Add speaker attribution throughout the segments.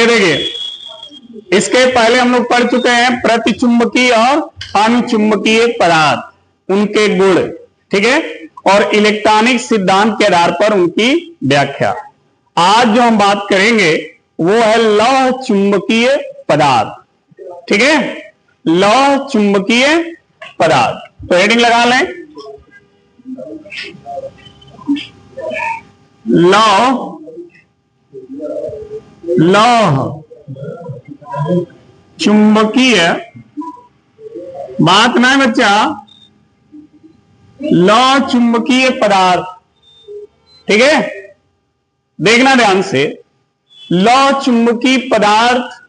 Speaker 1: ये देखिए, इसके पहले हम लोग पढ़ चुके हैं प्रतिचुंबकीय और अनुचुंबकीय पदार्थ, उनके गुण, ठीक है, और इलेक्ट्रॉनिक सिद्धांत के आधार पर उनकी व्याख्या। आज जो हम बात करेंगे वो है लौह चुंबकीय पदार्थ, ठीक है, लौह चुंबकीय पदार्थ। तो हेडिंग लगा लें, लौह चुंबकीय, बात ना है बच्चा, लौह चुंबकीय पदार्थ, ठीक है, देखना ध्यान से। लौह चुंबकीय पदार्थ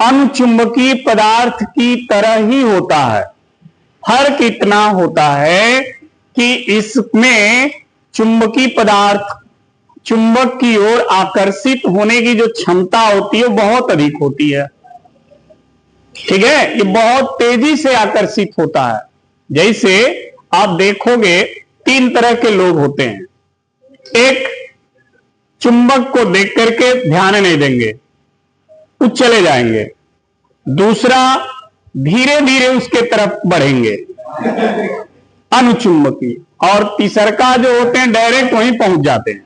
Speaker 1: अनुचुंबकीय पदार्थ की तरह ही होता है। फर्क इतना होता है कि इसमें चुंबकीय पदार्थ चुंबक की ओर आकर्षित होने की जो क्षमता होती है वो बहुत अधिक होती है, ठीक है, ये बहुत तेजी से आकर्षित होता है। जैसे आप देखोगे तीन तरह के लोग होते हैं, एक चुंबक को देख करके ध्यान नहीं देंगे, वो चले जाएंगे, दूसरा धीरे धीरे उसके तरफ बढ़ेंगे अनुचुंबकीय, और तीसरा जो होते हैं डायरेक्ट वहीं पहुंच जाते हैं।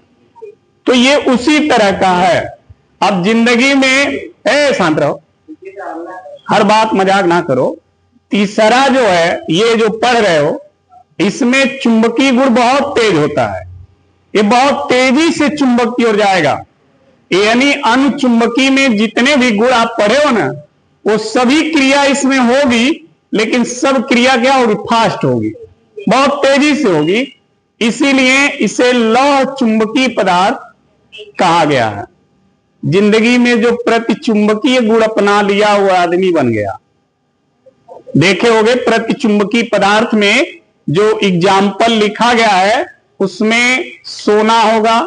Speaker 1: तो ये उसी तरह का है। अब जिंदगी में शांत रहो, हर बात मजाक ना करो। तीसरा जो है, ये जो पढ़ रहे हो, इसमें चुंबकीय गुण बहुत तेज होता है, ये बहुत तेजी से चुंबक की ओर जाएगा। यानी अनुचुंबकीय में जितने भी गुण आप पढ़े हो ना, वो सभी क्रिया इसमें होगी, लेकिन सब क्रिया क्या होगी, फास्ट होगी, बहुत तेजी से होगी। इसीलिए इसे लौह चुंबकीय पदार्थ कहा गया है। जिंदगी में जो प्रतिचुंबकीय गुण अपना लिया हुआ आदमी बन गया। देखे होंगे प्रतिचुंबकीय पदार्थ में जो एग्जाम्पल लिखा गया है, उसमें सोना होगा,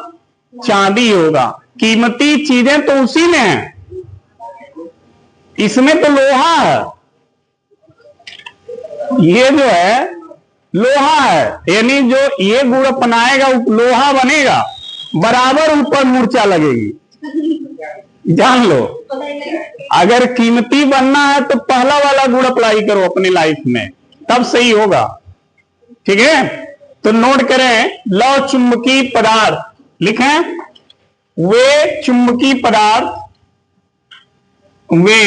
Speaker 1: चांदी होगा, कीमती चीजें तो उसी में है, इसमें तो लोहा है, ये जो है लोहा है, यानी जो ये गुण अपनाएगा वो लोहा बनेगा, बराबर ऊपर मूर्छा लगेगी, जान लो। अगर कीमती बनना है तो पहला वाला गुण अप्लाई करो अपनी लाइफ में, तब सही होगा, ठीक है। तो नोट करें, लौह चुंबकीय पदार्थ लिखें, वे चुंबकीय पदार्थ, वे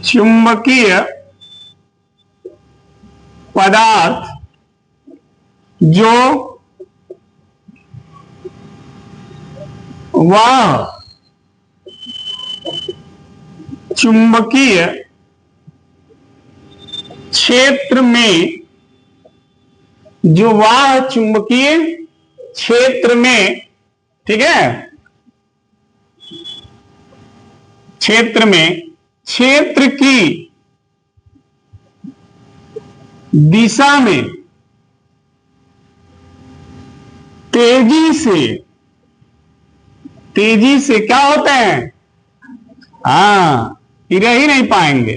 Speaker 1: चुंबकीय पदार्थ जो वह चुंबकीय क्षेत्र में, जो वह चुंबकीय क्षेत्र में, ठीक है, क्षेत्र में, क्षेत्र की दिशा में तेजी से क्या होते हैं, रह ही नहीं पाएंगे,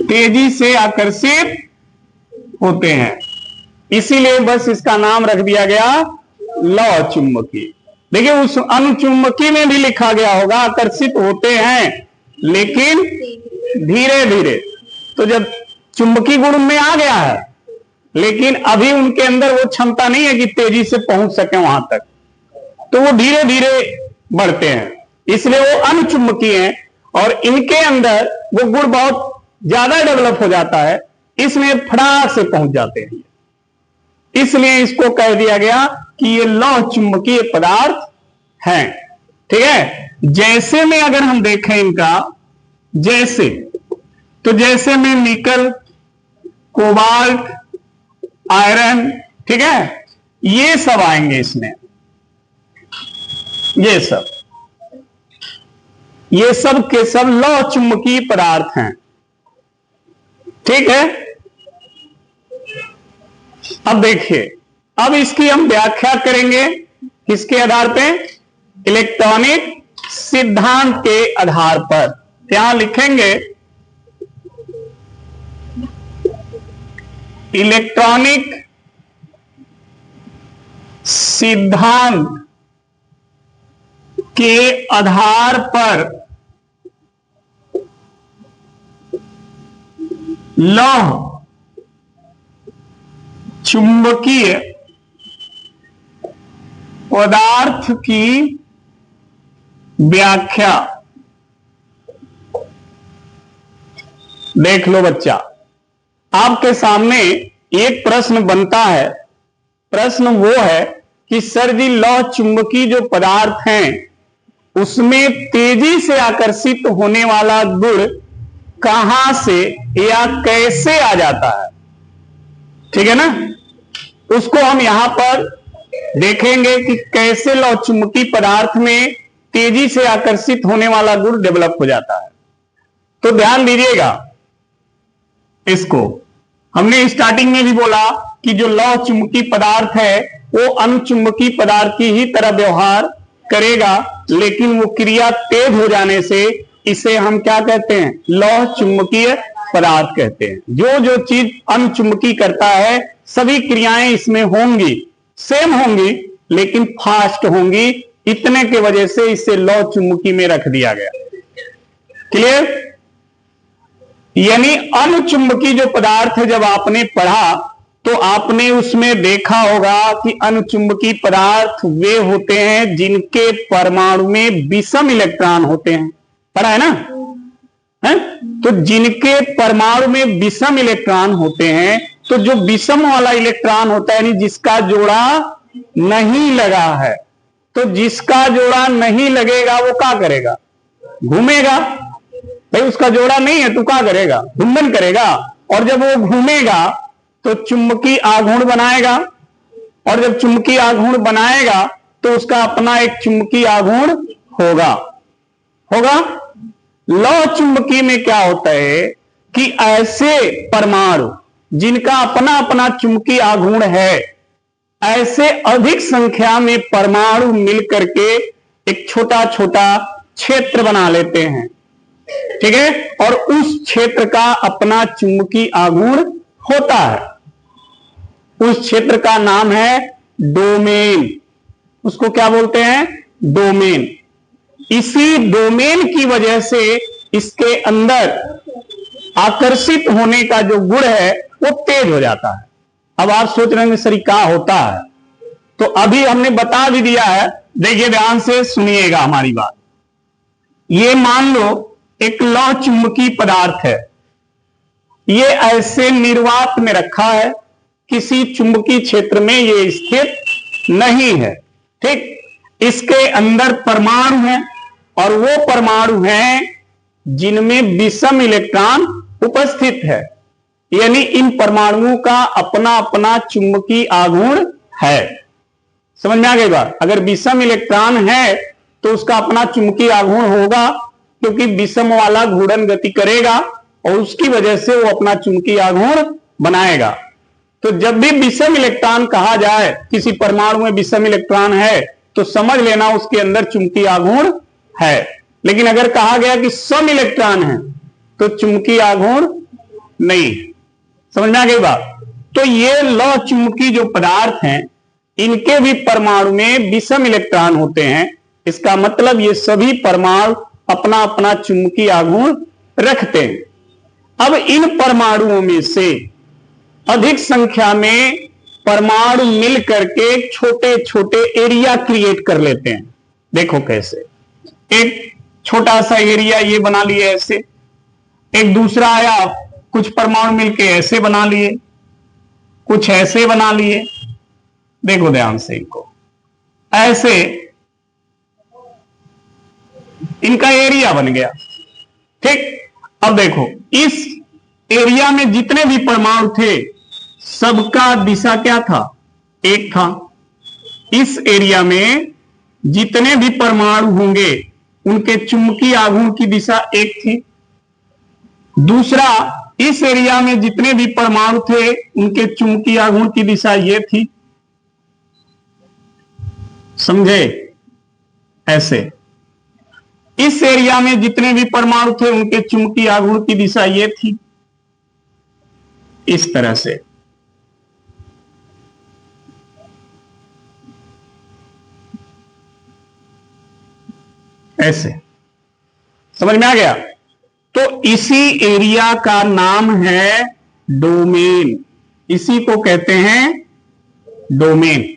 Speaker 1: तेजी से आकर्षित होते हैं। इसीलिए बस इसका नाम रख दिया गया लौह चुंबकीय। देखिए उस अनुचुंबकीय में भी लिखा गया होगा आकर्षित होते हैं, लेकिन धीरे धीरे। तो जब चुंबकीय गुण में आ गया है, लेकिन अभी उनके अंदर वो क्षमता नहीं है कि तेजी से पहुंच सके वहां तक, तो वो धीरे धीरे बढ़ते हैं, इसलिए वो अनुचुंबकीय हैं। और इनके अंदर वो गुण बहुत ज्यादा डेवलप हो जाता है, इसलिए फटाक से पहुंच जाते हैं। इसलिए इसको कह दिया गया कि ये लौह चुंबकीय पदार्थ हैं, ठीक है। जैसे में अगर हम देखें इनका, जैसे तो जैसे में निकल, कोबाल्ट, आयरन, ठीक है, ये सब आएंगे इसमें, ये सब के सब लौह चुंबकीय पदार्थ हैं, ठीक है। अब देखिए, अब इसकी हम व्याख्या करेंगे किसके आधार पे, इलेक्ट्रॉनिक सिद्धांत के आधार पर। यहां लिखेंगे इलेक्ट्रॉनिक सिद्धांत के आधार पर लौह चुंबकीय पदार्थ की व्याख्या। देख लो बच्चा, आपके सामने एक प्रश्न बनता है। प्रश्न वो है कि सर जी, लौह चुंबकीय जो पदार्थ हैं उसमें तेजी से आकर्षित होने वाला गुण कहां से या कैसे आ जाता है? ठीक है ना, उसको हम यहां पर देखेंगे कि कैसे लौह चुंबकीय पदार्थ में तेजी से आकर्षित होने वाला गुण डेवलप हो जाता है। तो ध्यान दीजिएगा, इसको हमने स्टार्टिंग में भी बोला कि जो लौह चुंबकीय पदार्थ है वो अनुचुंबकीय पदार्थ की ही तरह व्यवहार करेगा, लेकिन वो क्रिया तेज हो जाने से इसे हम क्या कहते हैं? लौह चुंबकीय पदार्थ कहते हैं। जो जो चीज अनुचुंबकीय करता है सभी क्रियाएं इसमें होंगी, सेम होंगी, लेकिन फास्ट होंगी। इतने के वजह से इसे लौह चुंबकीय में रख दिया गया। क्लियर? यानी अनुचुंबकीय जो पदार्थ है, जब आपने पढ़ा तो आपने उसमें देखा होगा कि अनुचुंबकीय पदार्थ वे होते हैं जिनके परमाणु में विषम इलेक्ट्रॉन होते हैं। पढ़ा है ना? है? तो जिनके परमाणु में विषम इलेक्ट्रॉन होते हैं, तो जो विषम वाला इलेक्ट्रॉन होता है, यानी जिसका जोड़ा नहीं लगा है, तो जिसका जोड़ा नहीं लगेगा वो क्या करेगा? घूमेगा। भाई उसका जोड़ा नहीं है तो क्या करेगा? घूमन करेगा। और जब वो घूमेगा तो चुंबकीय आघूर्ण बनाएगा, और जब चुंबकीय आघूर्ण बनाएगा तो उसका अपना एक चुंबकीय आघूर्ण होगा। लौह चुंबकीय में क्या होता है कि ऐसे परमाणु जिनका अपना अपना चुंबकीय आघूर्ण है, ऐसे अधिक संख्या में परमाणु मिलकर के एक छोटा छोटा क्षेत्र बना लेते हैं। ठीक है? और उस क्षेत्र का अपना चुंबकीय आघूर्ण होता है। उस क्षेत्र का नाम है डोमेन। उसको क्या बोलते हैं? डोमेन। इसी डोमेन की वजह से इसके अंदर आकर्षित होने का जो गुण है वो तेज हो जाता है। अब आप सोच रहे हैं सर क्या होता है, तो अभी हमने बता भी दिया है। देखिए ध्यान से सुनिएगा हमारी बात। ये मान लो एक लौह चुंबकीय पदार्थ है, ये ऐसे निर्वात में रखा है, किसी चुंबकीय क्षेत्र में ये स्थित नहीं है। ठीक? इसके अंदर परमाणु हैं, और वो परमाणु हैं जिनमें विषम इलेक्ट्रॉन उपस्थित है। यानी इन परमाणुओं का अपना अपना चुंबकीय आघूर्ण है। समझ में आ गई बात? अगर विषम इलेक्ट्रॉन है तो उसका अपना चुंबकीय आघूर्ण होगा, क्योंकि विषम वाला घूर्णन गति करेगा और उसकी वजह से वो अपना चुंबकीय आघूर्ण बनाएगा। तो जब भी विषम इलेक्ट्रॉन कहा जाए, किसी परमाणु में विषम इलेक्ट्रॉन है, तो समझ लेना उसके अंदर चुंबकीय आघूर्ण है। लेकिन अगर कहा गया कि सम इलेक्ट्रॉन है तो चुंबकीय आघूर्ण नहीं। समझ में आ गई बात? तो ये लौह चुंबकीय जो पदार्थ हैं, इनके भी परमाणु में विषम इलेक्ट्रॉन होते हैं। इसका मतलब ये सभी परमाणु अपना अपना चुंबकीय आघूर्ण रखते हैं। अब इन परमाणुओं में से अधिक संख्या में परमाणु मिल करके छोटे छोटे एरिया क्रिएट कर लेते हैं। देखो कैसे। एक छोटा सा एरिया ये बना लिए ऐसे, एक दूसरा आया, कुछ परमाणु मिलके ऐसे बना लिए, कुछ ऐसे बना लिए। देखो ध्यान से इनको, ऐसे इनका एरिया बन गया। ठीक? अब देखो इस एरिया में जितने भी परमाणु थे सबका दिशा क्या था? एक था। इस एरिया में जितने भी परमाणु होंगे उनके चुंबकीय आघूर्ण की दिशा एक थी। दूसरा, इस एरिया में जितने भी परमाणु थे उनके चुंबकीय आघूर्ण की दिशा ये थी। समझे? ऐसे इस एरिया में जितने भी परमाणु थे उनके चुंबकीय आघूर्ण की दिशा ये थी। इस तरह से ऐसे, समझ में आ गया। तो इसी एरिया का नाम है डोमेन, इसी को कहते हैं डोमेन।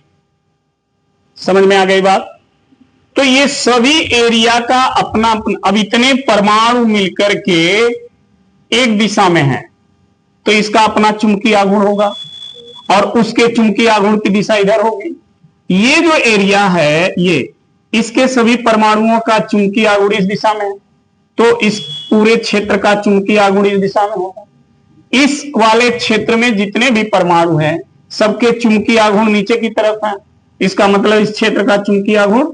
Speaker 1: समझ में आ गई बात। तो ये सभी एरिया का अपना अब इतने परमाणु मिलकर के एक दिशा में है, तो इसका अपना चुंबकीय आघूर्ण होगा और उसके चुंबकीय आघूर्ण की दिशा इधर होगी। ये जो एरिया है, ये इसके सभी परमाणुओं का चुंबकीय आघूर्ण इस दिशा में है, तो इस पूरे क्षेत्र का चुंबकीय आघूर्ण इस दिशा में होगा। इस वाले क्षेत्र में जितने भी परमाणु हैं, सबके चुंबकीय आघूर्ण नीचे की तरफ है। इसका मतलब इस क्षेत्र का चुंबकीय आघूर्ण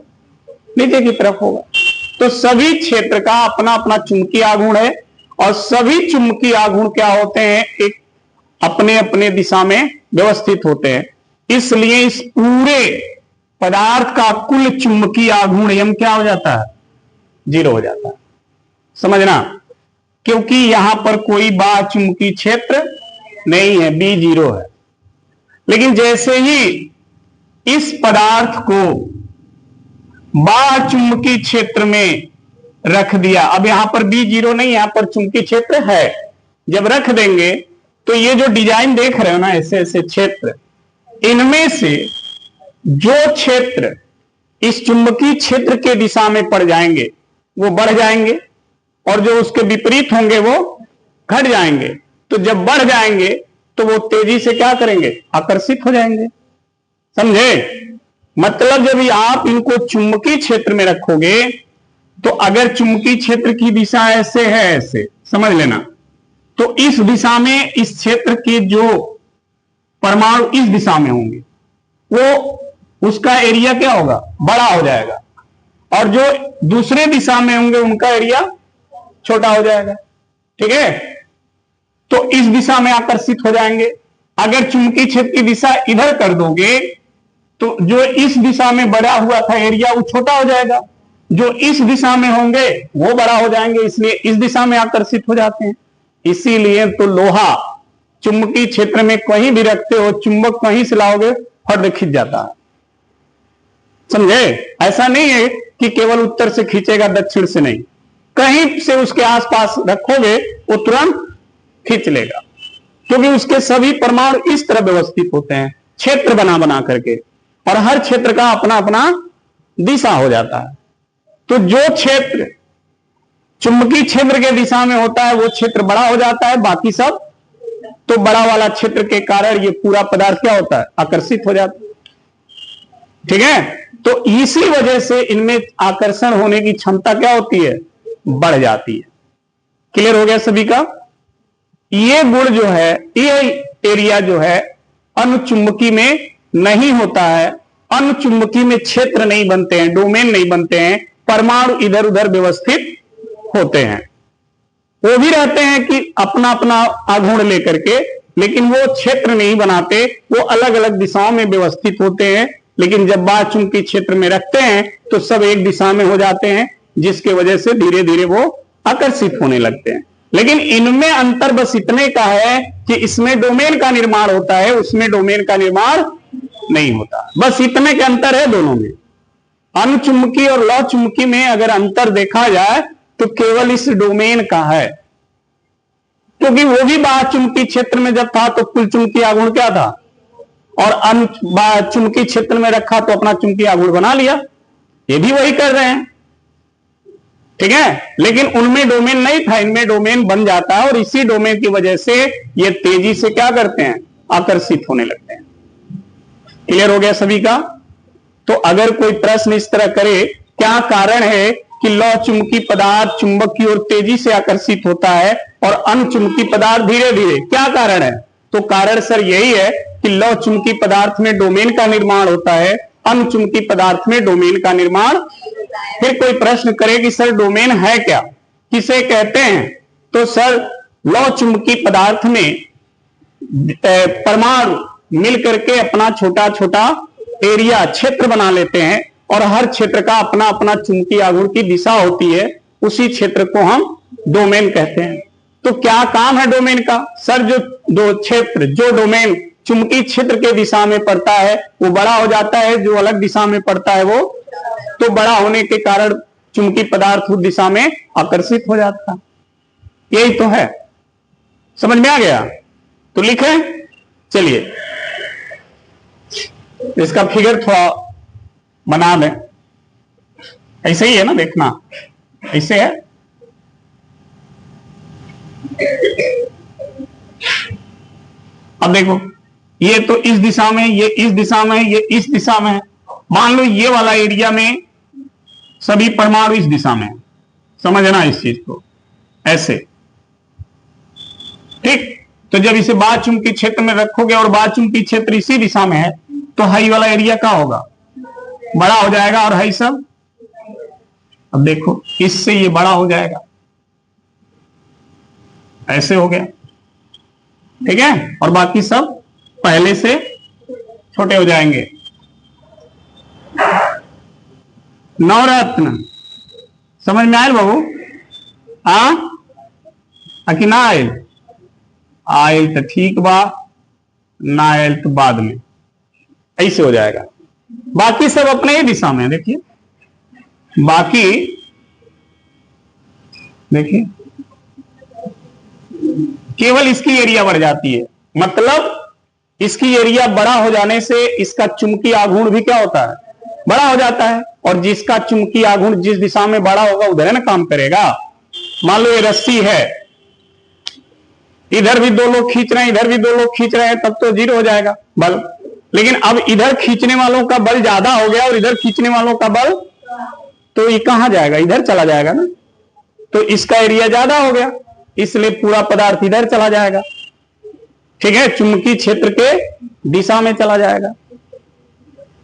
Speaker 1: नीचे की तरफ होगा। तो सभी क्षेत्र का अपना अपना चुंबकीय आघूर्ण है और सभी चुंबकीय आघूर्ण क्या होते हैं, एक अपने अपने दिशा में व्यवस्थित होते हैं। इसलिए इस पूरे पदार्थ का कुल चुंबकीय आघूर्ण m क्या हो जाता है, 0 हो जाता है। समझना, क्योंकि यहां पर कोई बाह्य चुंबकीय क्षेत्र नहीं है, B 0 है। लेकिन जैसे ही इस पदार्थ को बाह्य चुंबकीय क्षेत्र में रख दिया, अब यहां पर B 0 नहीं, यहां पर चुंबकीय क्षेत्र है, जब रख देंगे तो ये जो डिजाइन देख रहे हो ना, ऐसे ऐसे क्षेत्र, इनमें से जो क्षेत्र इस चुंबकीय क्षेत्र के दिशा में पड़ जाएंगे वो बढ़ जाएंगे और जो उसके विपरीत होंगे वो घट जाएंगे। तो जब बढ़ जाएंगे तो वो तेजी से क्या करेंगे, आकर्षित हो जाएंगे। समझे? मतलब जब आप इनको चुंबकीय क्षेत्र में रखोगे तो अगर चुंबकीय क्षेत्र की दिशा ऐसे है, ऐसे समझ लेना, तो इस दिशा में इस क्षेत्र के जो परमाणु इस दिशा में होंगे वो उसका एरिया क्या होगा, बड़ा हो जाएगा, और जो दूसरे दिशा में होंगे उनका एरिया छोटा हो जाएगा। ठीक है? तो इस दिशा में आकर्षित हो जाएंगे। अगर चुंबकीय क्षेत्र की दिशा इधर कर दोगे तो जो इस दिशा में बड़ा हुआ था एरिया वो छोटा हो जाएगा, जो इस दिशा में होंगे वो बड़ा हो जाएंगे, इसलिए इस दिशा में आकर्षित हो जाते हैं। इसीलिए तो लोहा चुंबकीय क्षेत्र में कहीं भी रखते हो, चुंबक कहीं से लाओगे फट खींच जाता है। समझे? ऐसा नहीं है कि केवल उत्तर से खींचेगा दक्षिण से नहीं, कहीं से उसके आसपास रखोगे वो तुरंत खींच लेगा, क्योंकि उसके सभी परमाणु इस तरह व्यवस्थित होते हैं क्षेत्र बना बना करके, और हर क्षेत्र का अपना अपना दिशा हो जाता है। तो जो क्षेत्र चुंबकीय क्षेत्र के दिशा में होता है वो क्षेत्र बड़ा हो जाता है, बाकी सब तो बड़ा वाला क्षेत्र के कारण ये पूरा पदार्थ क्या होता है, आकर्षित हो जाता है। ठीक है? तो इसी वजह से इनमें आकर्षण होने की क्षमता क्या होती है, बढ़ जाती है। क्लियर हो गया सभी का? ये गुण जो है, ये एरिया जो है अनुचुंबकीय में नहीं होता है, अनुचुंबकीय में क्षेत्र नहीं बनते हैं, डोमेन नहीं बनते हैं, परमाणु इधर उधर व्यवस्थित होते हैं। वो भी रहते हैं कि अपना अपना आघूर्ण लेकर के, लेकिन वो क्षेत्र नहीं बनाते, वो अलग अलग दिशाओं में व्यवस्थित होते हैं। लेकिन जब बाह्य चुंबकीय क्षेत्र में रखते हैं तो सब एक दिशा में हो जाते हैं, जिसके वजह से धीरे धीरे वो आकर्षित होने लगते हैं। लेकिन इनमें अंतर बस इतने का है कि इसमें डोमेन का निर्माण होता है, उसमें डोमेन का निर्माण नहीं होता। बस इतने के अंतर है दोनों में। अनुचुंबकीय और लौ चुंबकीय में अगर अंतर देखा जाए तो केवल इस डोमेन का है, क्योंकि वो भी बाह्य चुंबकीय क्षेत्र में जब था तो कुल चुंबकीय आघूर्ण क्या था, और चुंबकीय क्षेत्र में रखा तो अपना चुंबकीय आघूर्ण बना लिया। ये भी वही कर रहे हैं। ठीक है? लेकिन उनमें डोमेन नहीं था, इनमें डोमेन बन जाता है, और इसी डोमेन की वजह से ये तेजी से क्या करते हैं, आकर्षित होने लगते हैं। क्लियर हो गया सभी का? तो अगर कोई प्रश्न इस तरह करे, क्या कारण है कि लौ चुंबकीय पदार्थ चुंबक की ओर तेजी से आकर्षित होता है और अनुचुंबकीय पदार्थ धीरे धीरे, क्या कारण है? तो कारण सर यही है कि लौ चुंबकीय पदार्थ में डोमेन का निर्माण होता है, अनुचुंबकीय पदार्थ में डोमेन का निर्माण। फिर कोई प्रश्न करे कि सर डोमेन है क्या, किसे कहते हैं? तो सर लौ चुंबकीय पदार्थ में परमाणु मिल करके अपना छोटा छोटा एरिया, क्षेत्र बना लेते हैं, और हर क्षेत्र का अपना अपना चुंबकीय आघूर्ण की दिशा होती है, उसी क्षेत्र को हम डोमेन कहते हैं। तो क्या काम है डोमेन का? सर जो दो क्षेत्र, जो डोमेन चुंबकीय क्षेत्र के दिशा में पड़ता है वो बड़ा हो जाता है, जो अलग दिशा में पड़ता है वो तो बड़ा होने के कारण चुंबकीय पदार्थ उस दिशा में आकर्षित हो जाता है। यही तो है, समझ में आ गया? तो लिखें, चलिए इसका फिगर थोड़ा बना दें। ऐसे ही है ना, देखना ऐसे है। अब देखो, ये तो इस दिशा में, ये इस दिशा में, ये इस दिशा में है। मान लो ये वाला एरिया में सभी परमाणु इस दिशा में, समझना इस चीज को, ऐसे, ठीक। तो जब इसे बाह्य चुंबकीय क्षेत्र में रखोगे और बाह्य चुंबकीय क्षेत्र इसी दिशा में है, तो हाई वाला एरिया क्या होगा? बड़ा हो जाएगा। और हाई सब, अब देखो इससे ये बड़ा हो जाएगा, ऐसे हो गया, ठीक है। और बाकी सब पहले से छोटे हो जाएंगे। नवरत्न समझ में आयल बाबू? कि ना आयल? आयल तो ठीक बा, ना आयल तो बाद में, ऐसे हो जाएगा। बाकी सब अपने ही दिशा में, देखिए बाकी, देखिए केवल इसकी एरिया बढ़ जाती है। मतलब इसकी एरिया बड़ा हो जाने से इसका चुंबकीय आघूर्ण भी क्या होता है? बड़ा हो जाता है। और जिसका चुंबकीय आघूर्ण जिस दिशा में बड़ा होगा उधर है ना काम करेगा। मान लो ये रस्सी है, इधर भी दो लोग खींच रहे हैं, इधर भी दो लोग खींच रहे हैं, तब तो जीरो हो जाएगा बल। लेकिन अब इधर खींचने वालों का बल ज्यादा हो गया और इधर खींचने वालों का बल, तो ये कहां जाएगा? इधर चला जाएगा ना। तो इसका एरिया ज्यादा हो गया, इसलिए पूरा पदार्थ इधर चला जाएगा, ठीक है, चुंबकीय क्षेत्र के दिशा में चला जाएगा।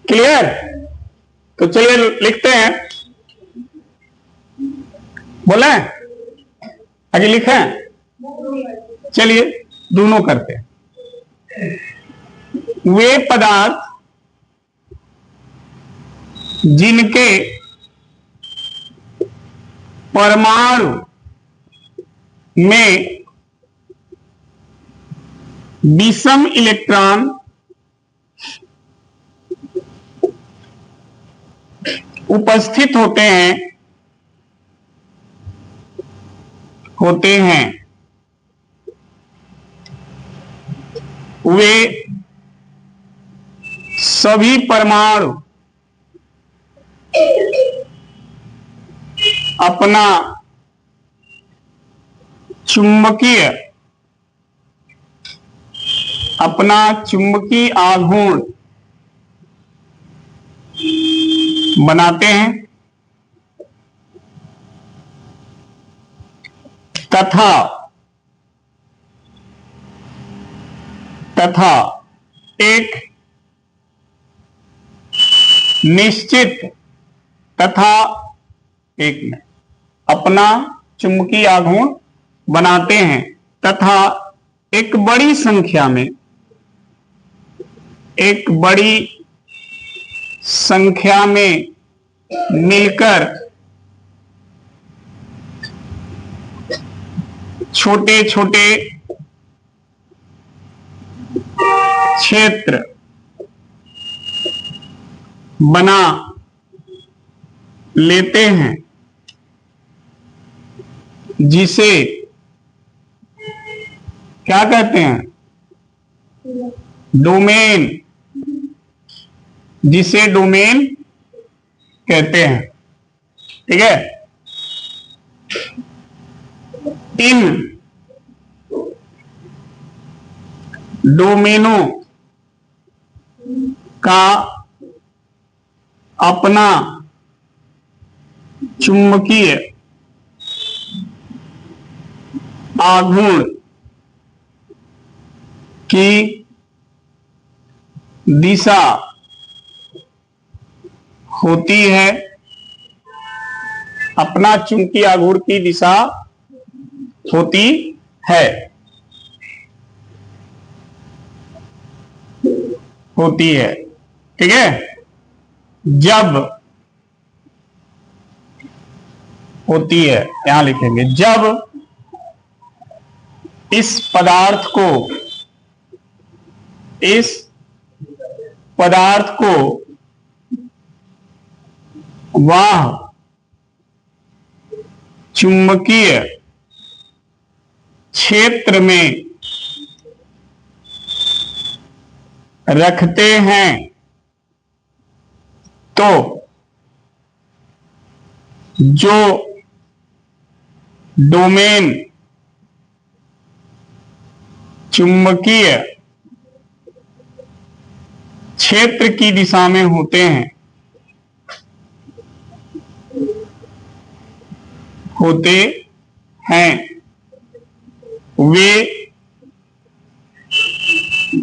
Speaker 1: क्लियर? तो चलिए लिखते हैं, बोले आगे लिखें, चलिए दोनों करते हैं। वे पदार्थ जिनके परमाणु में विषम इलेक्ट्रॉन उपस्थित होते हैं वे सभी परमाणु अपना चुंबकीय आघूर्ण बनाते हैं तथा एक निश्चित अपना चुंबकीय आघूर्ण बनाते हैं तथा एक बड़ी संख्या में मिलकर छोटे छोटे क्षेत्र बना लेते हैं, जिसे क्या कहते हैं? डोमेन, जिसे डोमेन कहते हैं, ठीक है। इन डोमेनों का अपना चुंबकीय आघूर्ण की दिशा होती है, अपना चुंबकीय आघूर्ण की दिशा होती है, ठीक है। जब होती है, यहां लिखेंगे, जब इस पदार्थ को वह चुंबकीय क्षेत्र में रखते हैं तो जो डोमेन चुंबकीय क्षेत्र की दिशा में होते हैं वे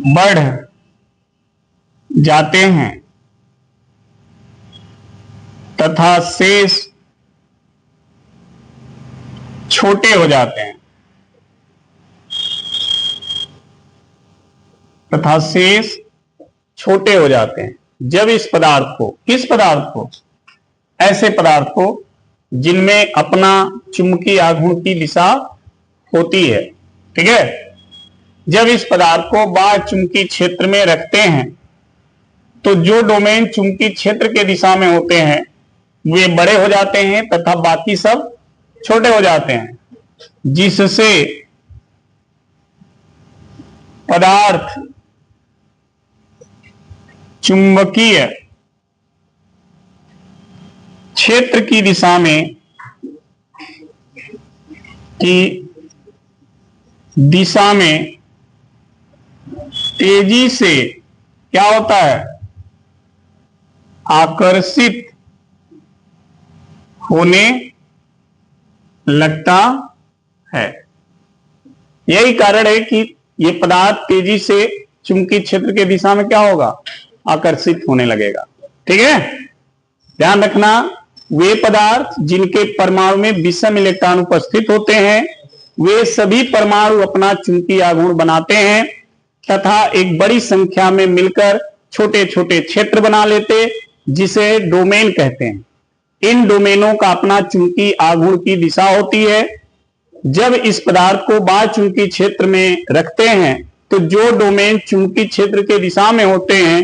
Speaker 1: बढ़ जाते हैं तथा शेष छोटे हो जाते हैं जब इस पदार्थ को, किस पदार्थ को, ऐसे पदार्थ को जिनमें अपना चुंबकीय आघूर्ण की दिशा होती है, ठीक है, जब इस पदार्थ को बाह्य चुंबकीय क्षेत्र में रखते हैं तो जो डोमेन चुंबकीय क्षेत्र के दिशा में होते हैं वे बड़े हो जाते हैं तथा बाकी सब छोटे हो जाते हैं, जिससे पदार्थ चुंबकीय क्षेत्र की दिशा में तेजी से क्या होता है, आकर्षित होने लगता है। यही कारण है कि ये पदार्थ तेजी से चुंबकीय क्षेत्र के दिशा में क्या होगा, आकर्षित होने लगेगा। ठीक है, ध्यान रखना, वे पदार्थ जिनके परमाणु में विषम इलेक्ट्रॉन उपस्थित होते हैं वे सभी परमाणु अपना चुंबकीय आघूर्ण बनाते हैं तथा एक बड़ी संख्या में मिलकर छोटे छोटे क्षेत्र बना लेते, जिसे डोमेन कहते हैं। इन डोमेनों का अपना चुंबकीय आघूर्ण की दिशा होती है। जब इस पदार्थ को बाह्य चुंबकीय क्षेत्र में रखते हैं तो जो डोमेन चुंबकीय क्षेत्र के दिशा में होते हैं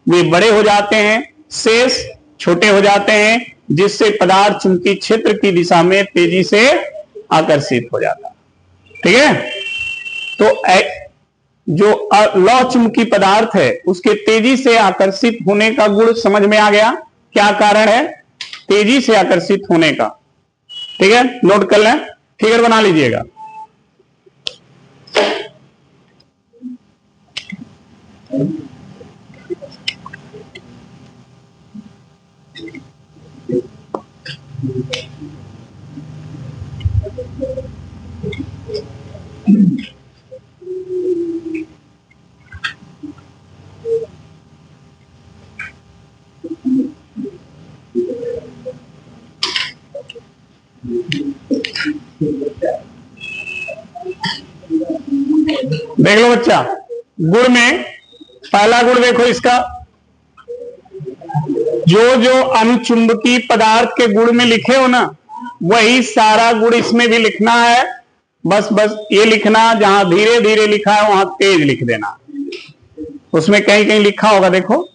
Speaker 1: वे बड़े हो जाते हैं, शेष छोटे हो जाते हैं, जिससे पदार्थ चुंबकीय क्षेत्र की दिशा में तेजी से आकर्षित हो जाता है। ठीक है, तो जो लौह चुंबकीय पदार्थ है उसके तेजी से आकर्षित होने का गुण समझ में आ गया। क्या कारण है तेजी से आकर्षित होने का? ठीक है, नोट कर लें, फिगर बना लीजिएगा। देख लो बच्चा, गुण में पहला गुण देखो इसका, जो अनुचुंबकीय पदार्थ के गुण में लिखे हो ना वही सारा गुण इसमें भी लिखना है। बस ये लिखना, जहां धीरे धीरे लिखा है वहां तेज लिख देना। उसमें कहीं कहीं लिखा होगा, देखो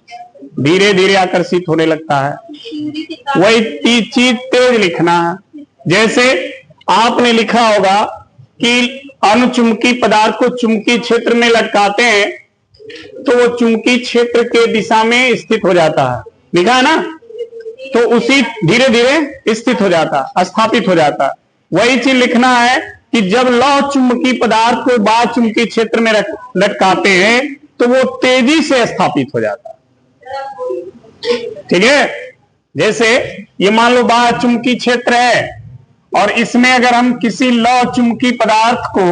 Speaker 1: धीरे धीरे आकर्षित होने लगता है, वही चीज तेज लिखना है। जैसे आपने लिखा होगा कि अनुचुंबकीय पदार्थ को चुंबकीय क्षेत्र में लटकाते हैं तो वो चुंबकीय क्षेत्र के दिशा में स्थित हो जाता है, लिखा है ना, तो उसी धीरे धीरे स्थित हो जाता है, स्थापित हो जाता है। वही चीज लिखना है कि जब लौह चुंबकीय पदार्थ को बाह्य चुंबकीय क्षेत्र में लटकाते हैं तो वो तेजी से स्थापित हो जाता है। ठीक है, जैसे ये मान लो बाह्य चुंबकीय क्षेत्र है और इसमें अगर हम किसी लौह चुंबकीय पदार्थ को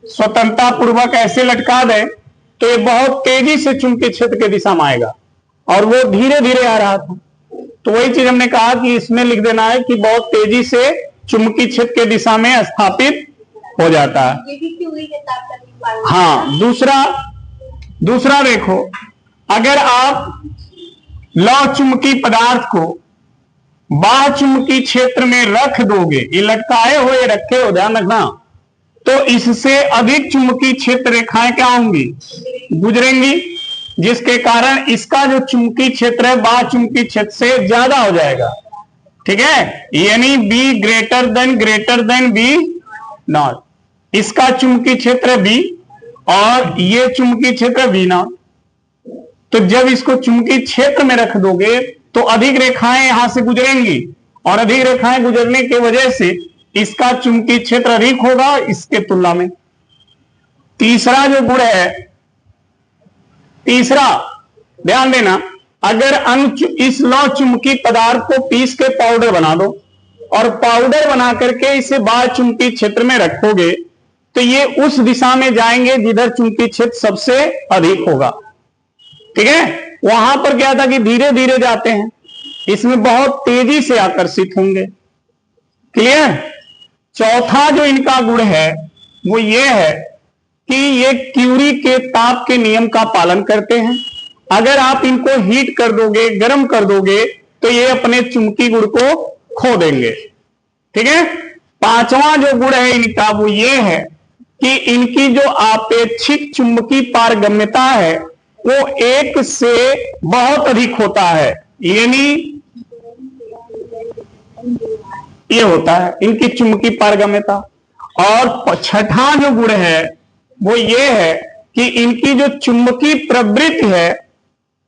Speaker 1: स्वतंत्रता पूर्वक ऐसे लटका दें तो ये बहुत तेजी से चुंबकीय क्षेत्र के दिशा में आएगा और वो धीरे धीरे आ रहा था। तो वही चीज हमने कहा कि इसमें लिख देना है कि बहुत तेजी से चुंबकीय क्षेत्र के दिशा में स्थापित हो जाता है। हाँ, दूसरा देखो, अगर आप लौह चुंबकीय पदार्थ को बाह्य चुंबकीय क्षेत्र में रख दोगे, ये लटकाए हुए रखे हो, ध्यान रखना, तो इससे अधिक चुंबकीय क्षेत्र रेखाएं क्या होंगी, गुजरेंगी, जिसके कारण इसका जो चुंबकीय क्षेत्र है बाह्य चुंबकीय क्षेत्र से ज्यादा हो जाएगा। ठीक है, यानी ग्रेटर देन बी नॉट। इसका चुंबकीय क्षेत्र बी और ये चुंबकीय क्षेत्र बी नॉट। तो जब इसको चुंबकीय क्षेत्र में रख दोगे तो अधिक रेखाएं यहां से गुजरेंगी और अधिक रेखाएं गुजरने की वजह से इसका चुंबकीय क्षेत्र अधिक होगा इसके तुलना में। तीसरा जो गुण है, तीसरा ध्यान देना, अगर इस लौह चुंबकीय पदार्थ को पीस के पाउडर बना दो और पाउडर बना करके इसे बाह्य चुंबकीय क्षेत्र में रखोगे तो ये उस दिशा में जाएंगे जिधर चुंबकीय क्षेत्र सबसे अधिक होगा। ठीक है, वहां पर क्या था कि धीरे धीरे जाते हैं, इसमें बहुत तेजी से आकर्षित होंगे। क्लियर। चौथा जो इनका गुण है वो ये है कि ये क्यूरी के ताप के नियम का पालन करते हैं। अगर आप इनको हीट कर दोगे, गर्म कर दोगे तो ये अपने चुंबकीय गुण को खो देंगे। ठीक है। पांचवा जो गुण है इनका वो ये है कि इनकी जो आपेक्षिक चुंबकीय पारगम्यता है वो 1 से बहुत अधिक होता है, यानी ये होता है इनकी चुंबकीय पारगम्यता। और छठा जो गुण है वो ये है कि इनकी जो चुंबकीय प्रवृत्ति है,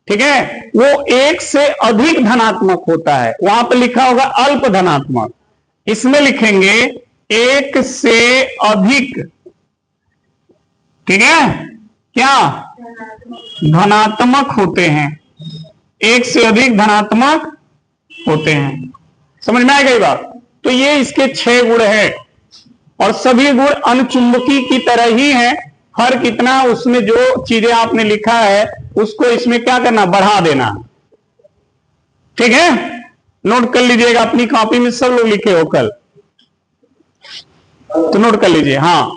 Speaker 1: ठीक है, वो 1 से अधिक धनात्मक होता है। वहां पर लिखा होगा अल्प धनात्मक, इसमें लिखेंगे 1 से अधिक। ठीक है, क्या धनात्मक होते हैं, 1 से अधिक धनात्मक होते हैं। समझ में आ गई बात। तो ये इसके 6 गुण हैं और सभी गुण अनुचुंबकी की तरह ही हैं। फर्क इतना, उसमें जो चीजें आपने लिखा है उसको इसमें क्या करना, बढ़ा देना। ठीक है, नोट कर लीजिएगा, अपनी कॉपी में सब लोग लिखे हो कल, तो नोट कर लीजिए। हाँ,